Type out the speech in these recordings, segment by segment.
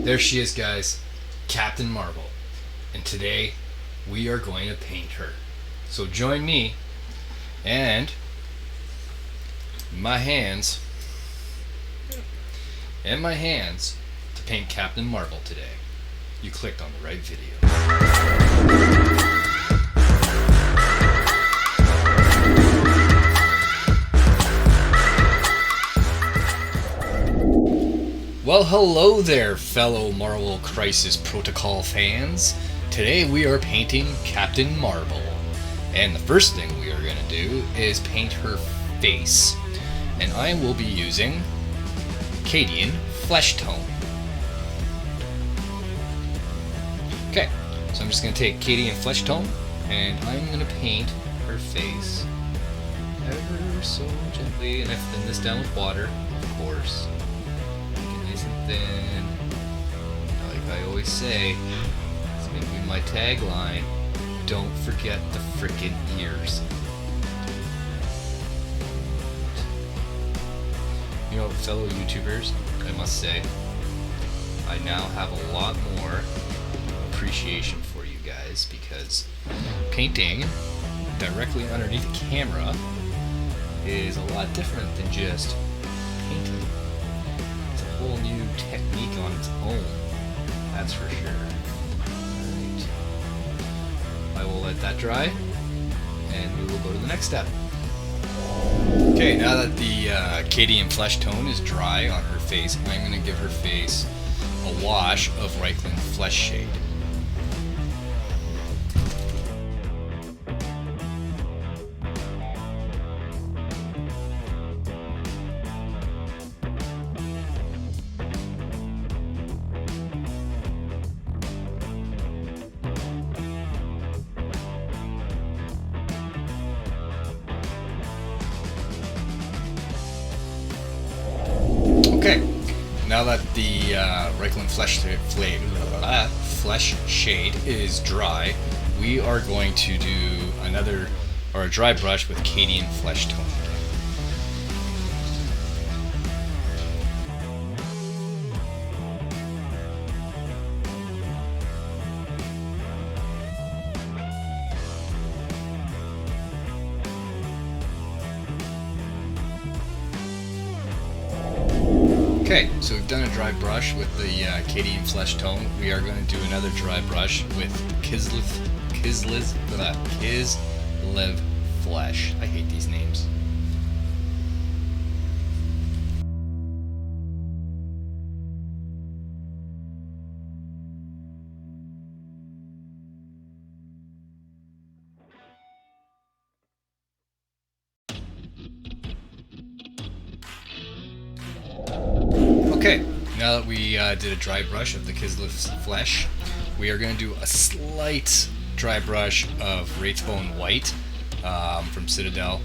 There she is, guys, Captain Marvel. And today we are going to paint her. So join me and my hands to paint Captain Marvel today. You clicked on the right video. Well, hello there, fellow Marvel Crisis Protocol fans. Today we are painting Captain Marvel. And the first thing we are going to do is paint her face. And I will be using Cadian Flesh Tone. Okay, so I'm just going to take Cadian Flesh Tone and I'm going to paint her face ever so gently. And I thin this down with water, of course. Then, like I always say, it's going to be my tagline, don't forget the frickin' ears. You know, fellow YouTubers, I must say, I now have a lot more appreciation for you guys because painting directly underneath a camera is a lot different than just painting. Whole new technique on its own, that's for sure. Alright, I will let that dry and we will go to the next step. Okay, now that the Cadian Flesh Tone is dry on her face, I'm going to give her face a wash of Reichland Flesh Shade. Okay, now that the Reichland Flesh Shade is dry, we are going to do a dry brush with Cadian Flesh Tone. Okay, so we've done a dry brush with the Cadian Flesh Tone. We are going to do another dry brush with Kislev Flesh. I hate these names. Okay, now that we did a dry brush of the Kislev's Flesh, we are going to do a slight dry brush of Wraithbone White from Citadel,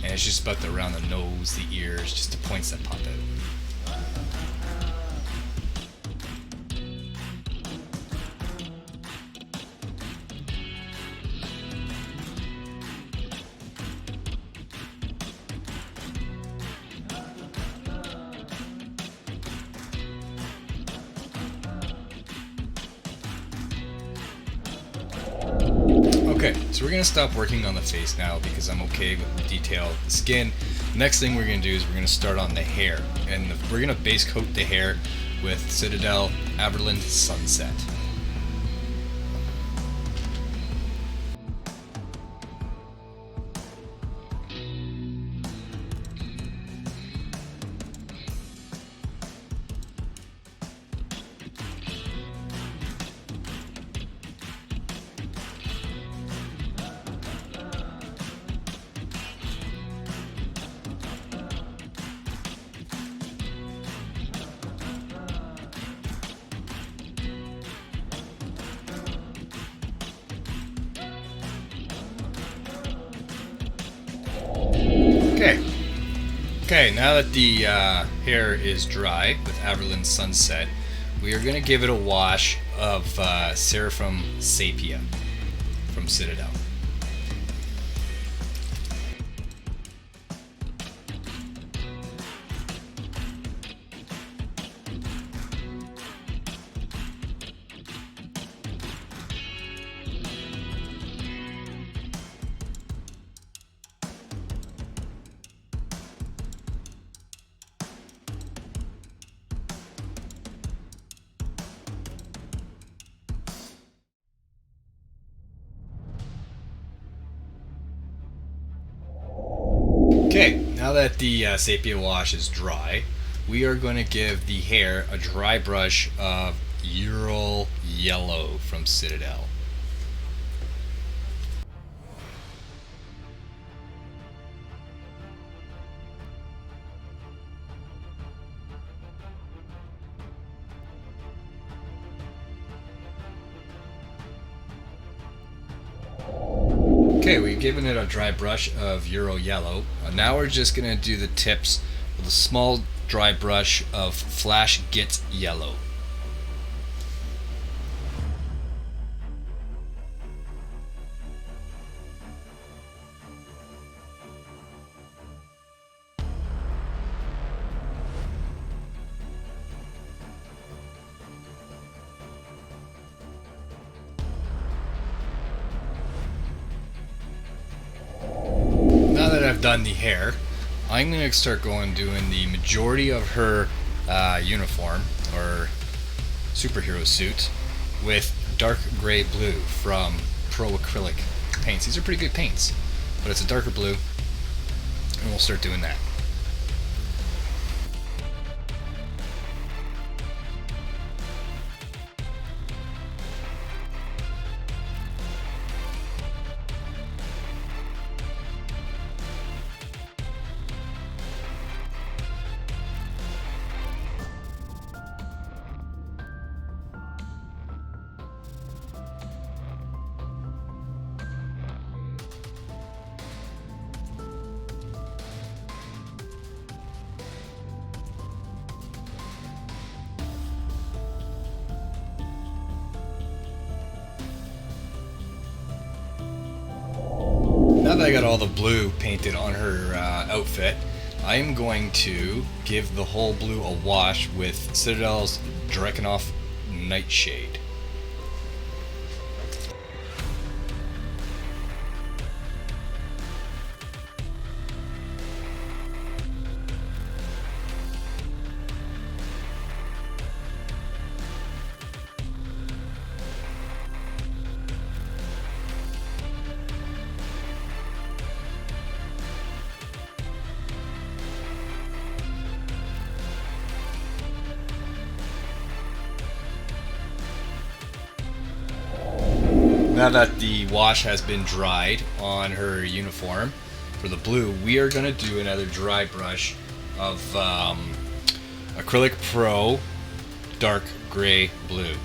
and it's just about around the nose, the ears, just the points that pop out. Okay, so we're going to stop working on the face now because I'm okay with the detail of the skin. Next thing we're going to do is we're going to start on the hair. And we're going to base coat the hair with Citadel Averland Sunset. Okay, now that the hair is dry with Averland Sunset, we are going to give it a wash of Seraphim Sapia from Citadel. Now that the sepia wash is dry, we are going to give the hair a dry brush of Ural Yellow from Citadel. Okay, we've given it a dry brush of Euro Yellow. Now we're just going to do the tips with a small dry brush of Flash Git Yellow. Now that I've done the hair, I'm going to start doing the majority of her uniform or superhero suit with dark gray blue from Pro Acrylic paints. These are pretty good paints, but it's a darker blue, and we'll start doing that. Now that I got all the blue painted on her outfit, I am going to give the whole blue a wash with Citadel's Drakenhof Nightshade. Now that the wash has been dried on her uniform for the blue, we are going to do another dry brush of Acrylic Pro Dark Gray Blue.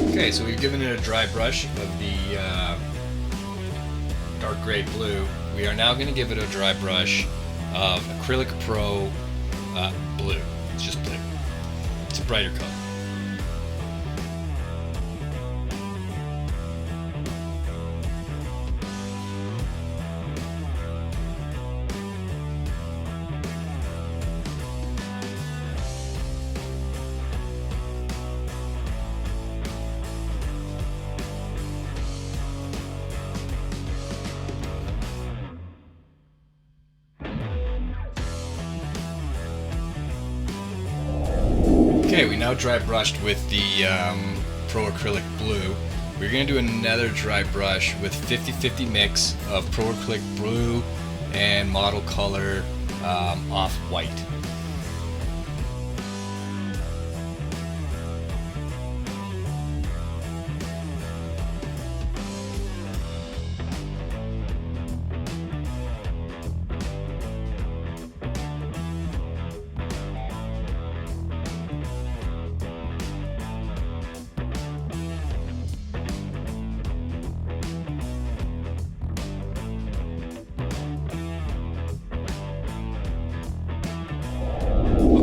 Okay, so we've given it a dry brush of the dark gray blue. We are now going to give it a dry brush of Acrylic Pro blue. It's just blue. It's a brighter color. Okay, we now dry brushed with the Pro Acrylic Blue. We're going to do another dry brush with 50-50 mix of Pro Acrylic Blue and Model Color Off-White.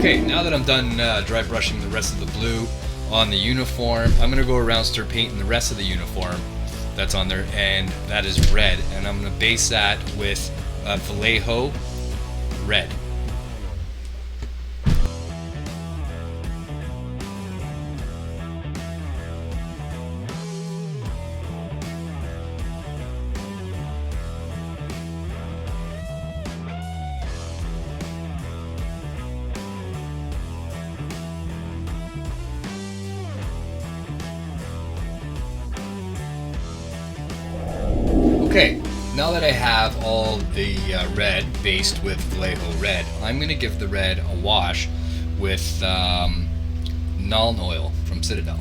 Okay, now that I'm done dry brushing the rest of the blue on the uniform, I'm going to go around and start painting the rest of the uniform that's on there, and that is red. And I'm going to base that with Vallejo red. Okay, now that I have all the red based with Vallejo red, I'm going to give the red a wash with Nuln oil from Citadel.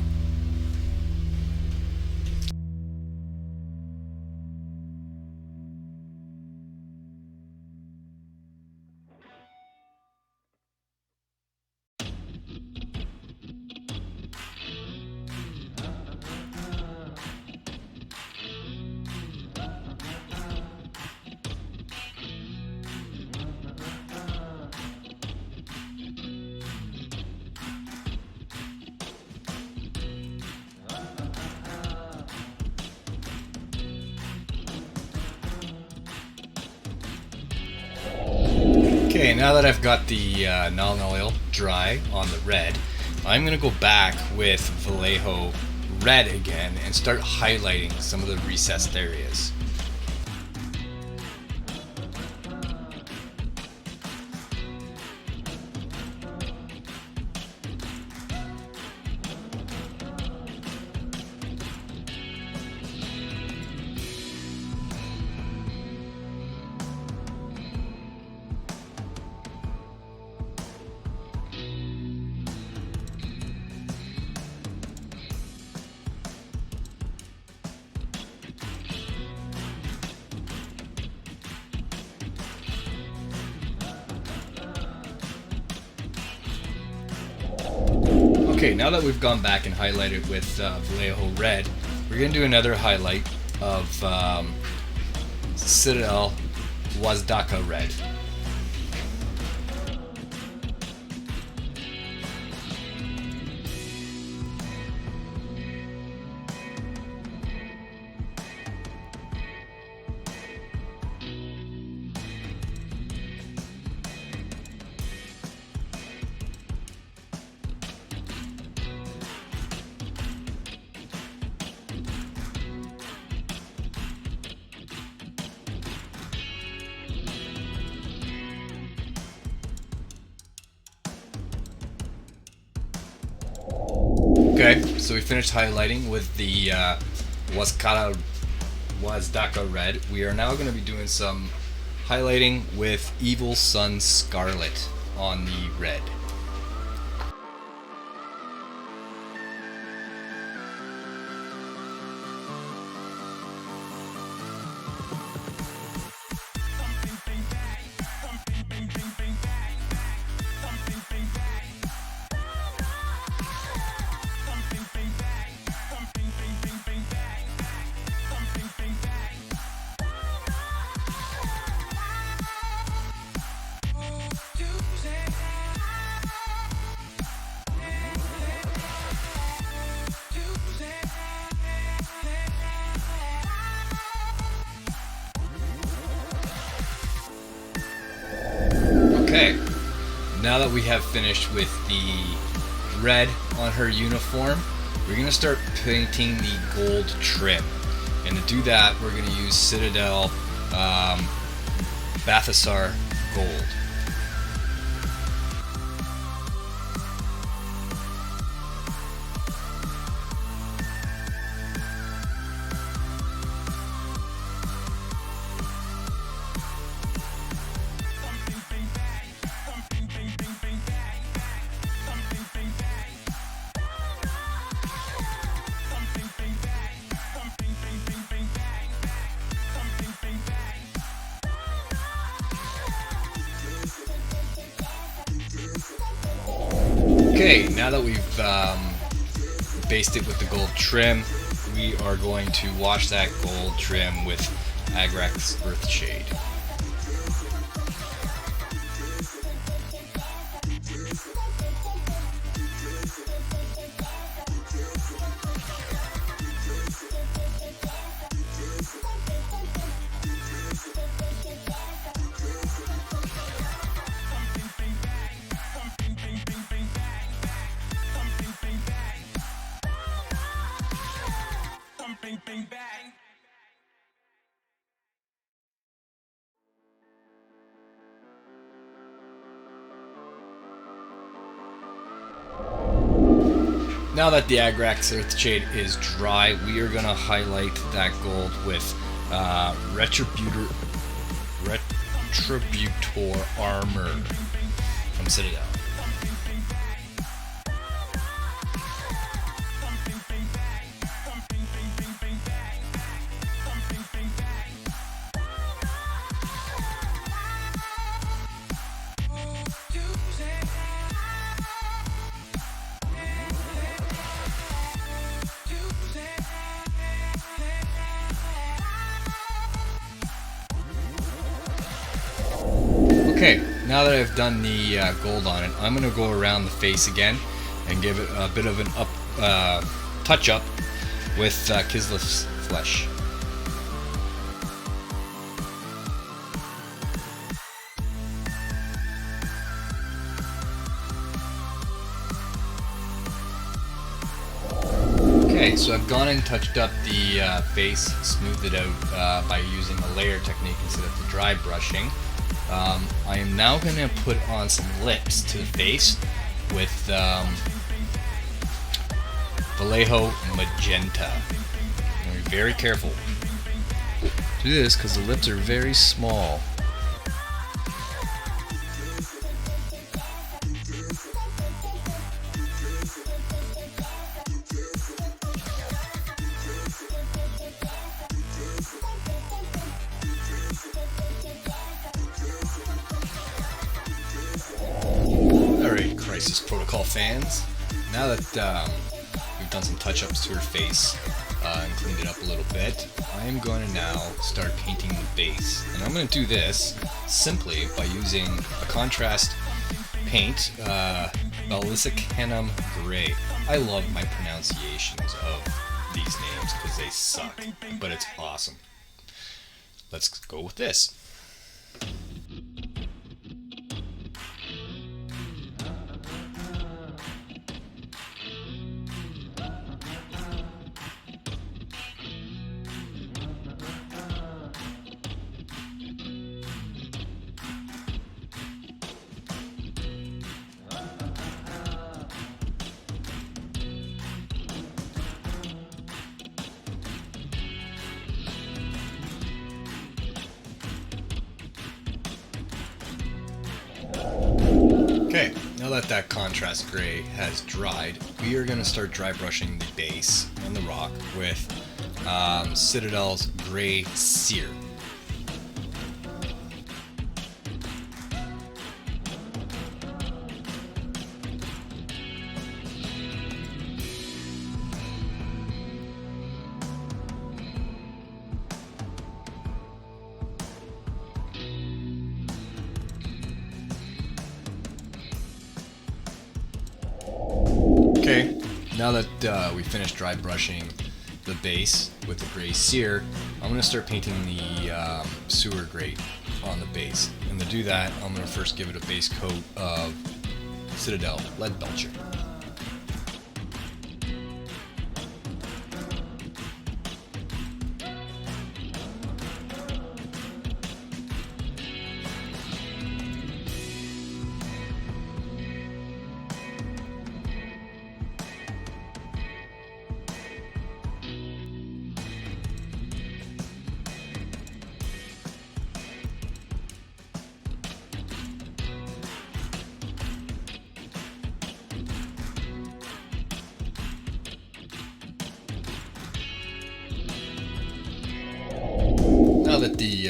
Okay, now that I've got the Nuln oil dry on the red, I'm going to go back with Vallejo red again and start highlighting some of the recessed areas. Okay, now that we've gone back and highlighted with Vallejo red, we're going to do another highlight of Citadel Wazdaka red. Okay, so we finished highlighting with the Wazdaka red. We are now going to be doing some highlighting with Evil Sun Scarlet on the red. Okay, now that we have finished with the red on her uniform, we're going to start painting the gold trim. And to do that, we're going to use Citadel Balthasar Gold. Okay, now that we've based it with the gold trim, we are going to wash that gold trim with Agrax Earthshade. Now that the Agrax Earthshade is dry, we are going to highlight that gold with Retributor Armor from Citadel. Okay, now that I've done the gold on it, I'm going to go around the face again and give it a bit of an touch up with Kisleph's flesh. Okay, so I've gone and touched up the face, smoothed it out by using a layer technique instead of the dry brushing. I am now going to put on some lips to the face with Vallejo Magenta. Be very careful. Do this because the lips are very small. Alright, Crisis Protocol fans, now that we've done some touch-ups to her face and cleaned it up a little bit, I am going to now start painting the base. And I'm going to do this simply by using a contrast paint, Balisicanum Gray. I love my pronunciations of these names because they suck, but it's awesome. Let's go with this. Okay, now that that contrast gray has dried, we are going to start dry brushing the base and the rock with Citadel's Gray Sear. Okay, now that we finished dry brushing the base with the Gray Sear, I'm going to start painting the sewer grate on the base. And to do that, I'm going to first give it a base coat of Citadel Lead Belcher. Now that the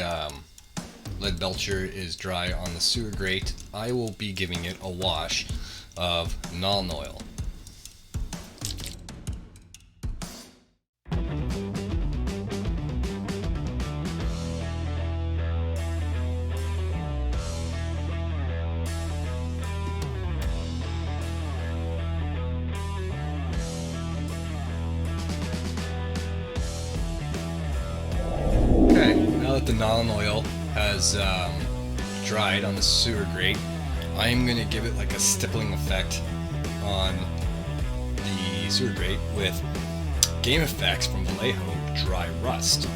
lead belcher is dry on the sewer grate, I will be giving it a wash of Nuln Oil. Now that the Nuln Oil has dried on the sewer grate, I am going to give it like a stippling effect on the sewer grate with Game Effects from Vallejo dry rust.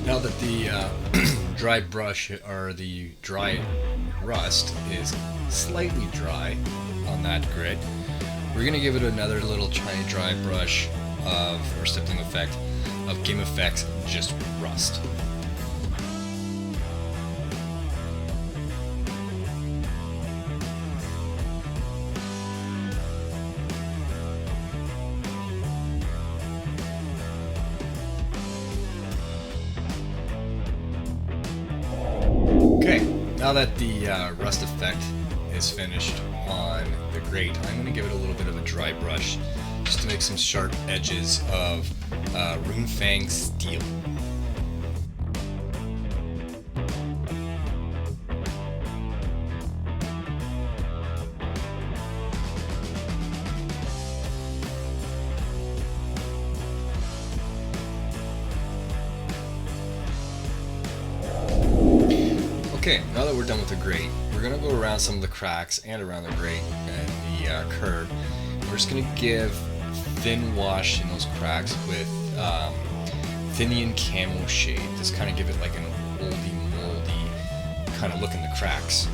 Now that the dry brush or the dry rust is slightly dry on that grit, we're going to give it another little tiny dry brush or stippling effect of Game Effects Just Rust. Okay, now that the rust effect is finished on the grate, I'm going to give it a little bit of a dry brush just to make some sharp edges of Runefang steel. Okay, now that we're done with the grate, we're going to go around some of the cracks and around the grate and the curve. We're just going to give thin wash in those cracks with Thinnian Camo Shade. Just kind of give it like an oldie moldy kind of look in the cracks.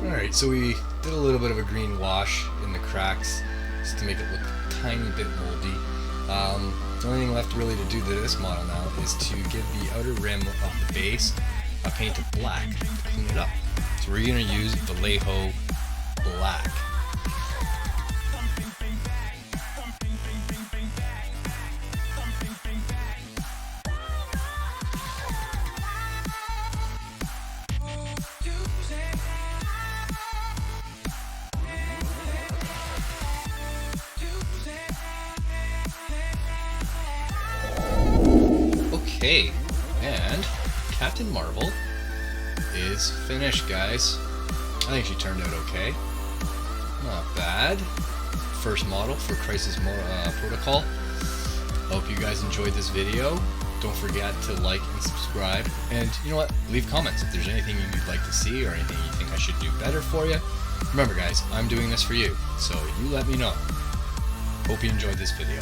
Alright, so we did a little bit of a green wash in the cracks just to make it look a tiny bit moldy. The only thing left really to do to this model now is to give the outer rim of the base a paint of black to clean it up. So we're going to use Vallejo Black. Okay, and Captain Marvel is finished, guys. I think she turned out okay. Not bad. First model for Crisis Protocol. Hope you guys enjoyed this video. Don't forget to like and subscribe. And you know what? Leave comments if there's anything you'd like to see or anything you think I should do better for you. Remember, guys, I'm doing this for you, so you let me know. Hope you enjoyed this video.